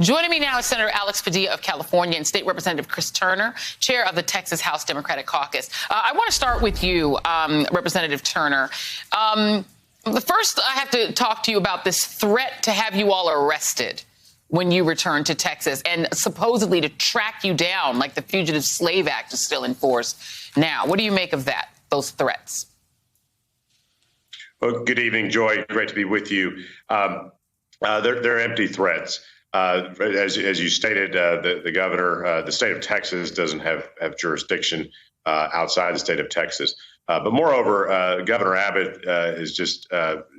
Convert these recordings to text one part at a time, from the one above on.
Joining me now is Senator Alex Padilla of California and State Representative Chris Turner, chair of the Texas House Democratic Caucus. I want to start with you, Representative Turner. First, I have to talk to you about this threat to have you all arrested when you return to Texas and supposedly to track you down like the Fugitive Slave Act is still in force now. What do you make of that, those threats? Well, good evening, Joy. Great to be with you. They're empty threats. As you stated, the governor, the state of Texas doesn't have jurisdiction outside the state of Texas. But moreover, Governor Abbott is just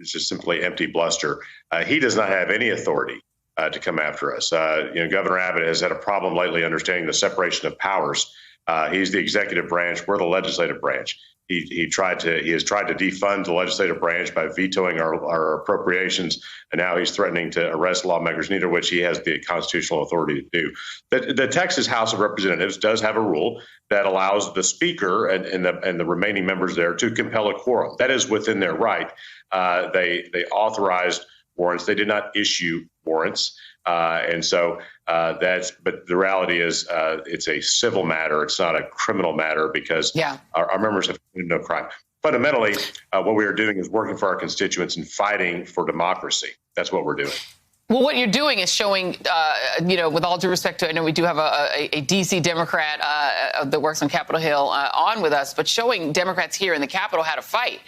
simply empty bluster. He does not have any authority to come after us. Governor Abbott has had a problem lately understanding the separation of powers. He's the executive branch. We're the legislative branch. He has tried to defund the legislative branch by vetoing our appropriations, and now he's threatening to arrest lawmakers, neither of which he has the constitutional authority to do. The Texas House of Representatives does have a rule that allows the Speaker and the remaining members there to compel a quorum. That is within their right. They authorized warrants. They did not issue warrants. But the reality is it's a civil matter. It's not a criminal matter because our members have committed no crime. Fundamentally, what we are doing is working for our constituents and fighting for democracy. That's what we're doing. Well, what you're doing is showing, with all due respect to, I know we do have a D.C. Democrat that works on Capitol Hill on with us, but showing Democrats here in the Capitol how to fight.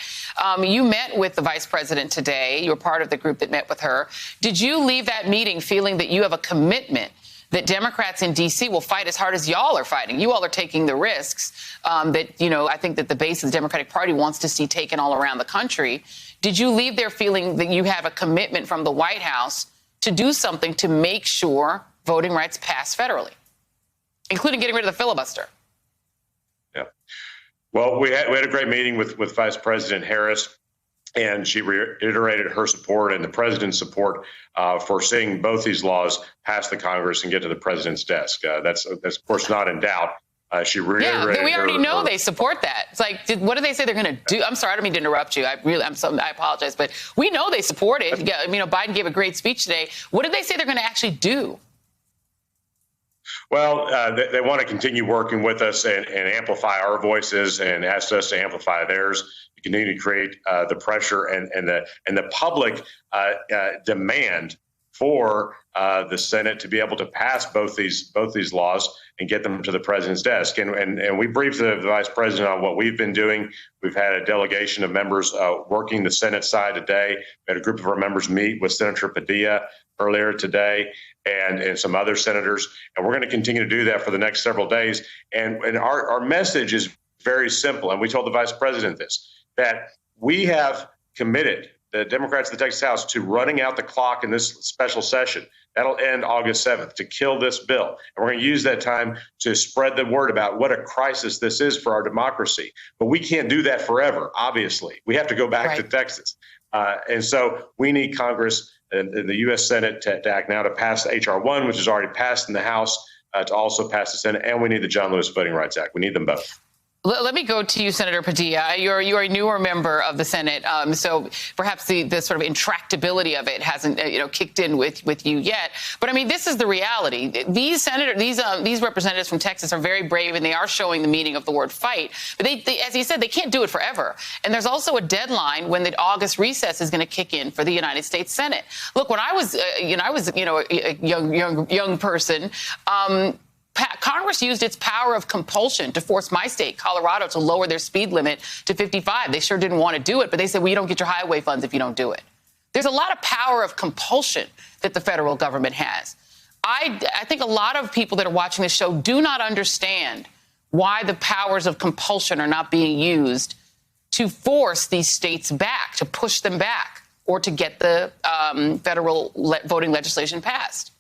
You met with the vice president today. You were part of the group that met with her. Did you leave that meeting feeling that you have a commitment that Democrats in D.C. will fight as hard as y'all are fighting? You all are taking the risks I think that the base of the Democratic Party wants to see taken all around the country. Did you leave there feeling that you have a commitment from the White House to do something to make sure voting rights pass federally, including getting rid of the filibuster? Yeah. Well, we had a great meeting with Vice President Harris, and she reiterated her support and the president's support for seeing both these laws pass the Congress and get to the president's desk. That's of course not in doubt. She reiterated. Yeah, we already know they support that. It's like, what do they say they're going to do? I'm sorry, I don't mean to interrupt you. I apologize, but we know they support it. Biden gave a great speech today. What did they say they're going to actually do? Well, they want to continue working with us and amplify our voices and ask us to amplify theirs. To continue to create the pressure and the public demand for the Senate to be able to pass both these laws and get them to the president's desk. And we briefed the vice president on what we've been doing. We've had a delegation of members working the Senate side today. We had a group of our members meet with Senator Padilla earlier today and some other senators. And we're going to continue to do that for the next several days. And our message is very simple. And we told the vice president this, that we have committed, the Democrats in the Texas House, to running out the clock in this special session. That'll end August 7th, to kill this bill. And we're going to use that time to spread the word about what a crisis this is for our democracy. But we can't do that forever, obviously. We have to go back to Texas. And so we need Congress and the U.S. Senate to act now to pass H.R. 1, which is already passed in the House, to also pass the Senate. And we need the John Lewis Voting Rights Act. We need them both. Let me go to you, Senator Padilla. You're a newer member of the Senate, so perhaps the sort of intractability of it hasn't kicked in with you yet. But I mean, this is the reality. These representatives from Texas are very brave, and they are showing the meaning of the word fight. But they, as you said, they can't do it forever. And there's also a deadline when the August recess is going to kick in for the United States Senate. Look, when I was a young person. Congress used its power of compulsion to force my state, Colorado, to lower their speed limit to 55. They sure didn't want to do it, but they said, well, you don't get your highway funds if you don't do it. There's a lot of power of compulsion that the federal government has. I think a lot of people that are watching this show do not understand why the powers of compulsion are not being used to force these states back, to push them back, or to get the federal voting legislation passed.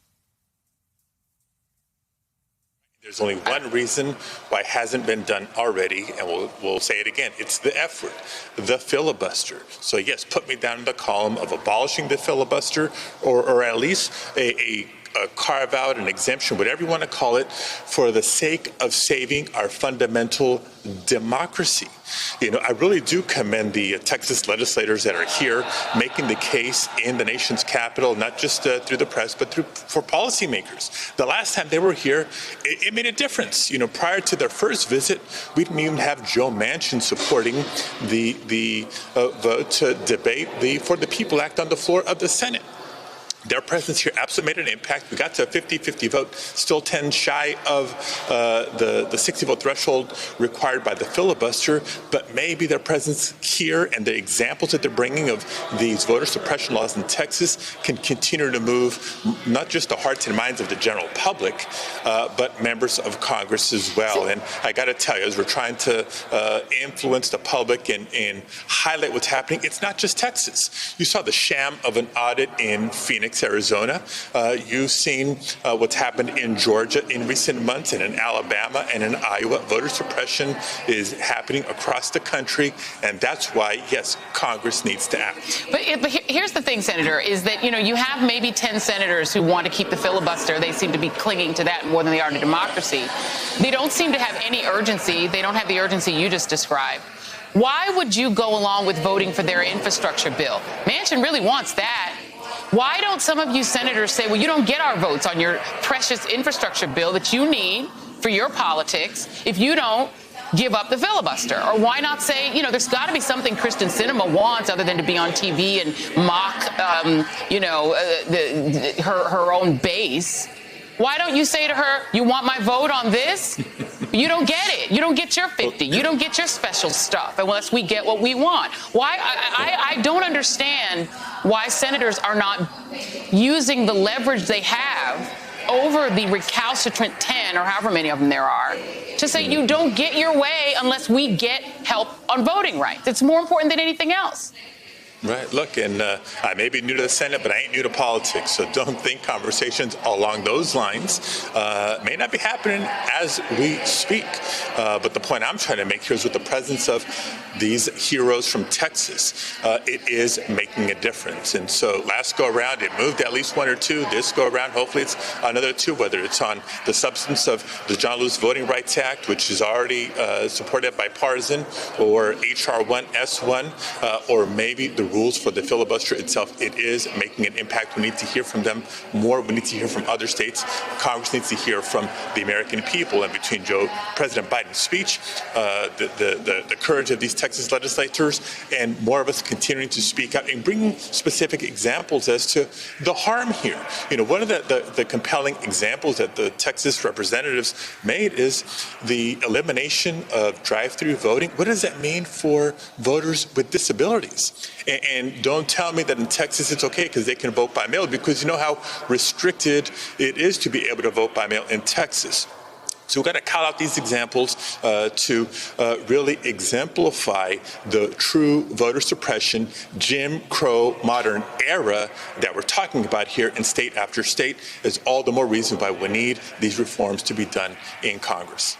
There's only one reason why it hasn't been done already, and we'll say it again. It's the F word, the filibuster. So, yes, put me down in the column of abolishing the filibuster or at least a a carve out, an exemption, whatever you want to call it, for the sake of saving our fundamental democracy. I really do commend the Texas legislators that are here making the case in the nation's capital, not just through the press, but for policymakers. The last time they were here, it made a difference. Prior to their first visit, we didn't even have Joe Manchin supporting the vote to debate the For the People Act on the floor of the Senate. Their presence here absolutely made an impact. We got to a 50-50 vote, still 10 shy of the 60-vote threshold required by the filibuster. But maybe their presence here and the examples that they're bringing of these voter suppression laws in Texas can continue to move not just the hearts and minds of the general public, but members of Congress as well. And I got to tell you, as we're trying to influence the public and highlight what's happening, it's not just Texas. You saw the sham of an audit in Phoenix, Arizona. You've seen what's happened in Georgia in recent months and in Alabama and in Iowa. Voter suppression is happening across the country, and that's why, yes, Congress needs to act. But here's the thing, Senator, is that, you have maybe 10 senators who want to keep the filibuster. They seem to be clinging to that more than they are to democracy. They don't seem to have any urgency. They don't have the urgency you just described. Why would you go along with voting for their infrastructure bill? Manchin really wants that. Why don't some of you senators say, well, you don't get our votes on your precious infrastructure bill that you need for your politics if you don't give up the filibuster? Or why not say, there's got to be something Kyrsten Sinema wants other than to be on TV and mock, her own base? Why don't you say to her, you want my vote on this? You don't get it. You don't get your 50. You don't get your special stuff unless we get what we want. Why? I don't understand why senators are not using the leverage they have over the recalcitrant 10 or however many of them there are to say you don't get your way unless we get help on voting rights. It's more important than anything else. Right. Look, and I may be new to the Senate, but I ain't new to politics. So don't think conversations along those lines may not be happening as we speak. But the point I'm trying to make here is with the presence of these heroes from Texas, it is making a difference. And so last go around, it moved at least one or two. This go around, hopefully it's another two, whether it's on the substance of the John Lewis Voting Rights Act, which is already supported bipartisan, or H.R. 1S1, or maybe the rules for the filibuster itself. It is making an impact. We need to hear from them more. We need to hear from other states. Congress needs to hear from the American people. And between President Biden's speech, the courage of these Texas legislators, and more of us continuing to speak out and bringing specific examples as to the harm here. One of the compelling examples that the Texas representatives made is the elimination of drive-through voting. What does that mean for voters with disabilities? And don't tell me that in Texas it's okay because they can vote by mail, because you know how restricted it is to be able to vote by mail in Texas. So we've got to call out these examples to really exemplify the true voter suppression, Jim Crow modern era that we're talking about here in state after state. Is all the more reason why we need these reforms to be done in Congress.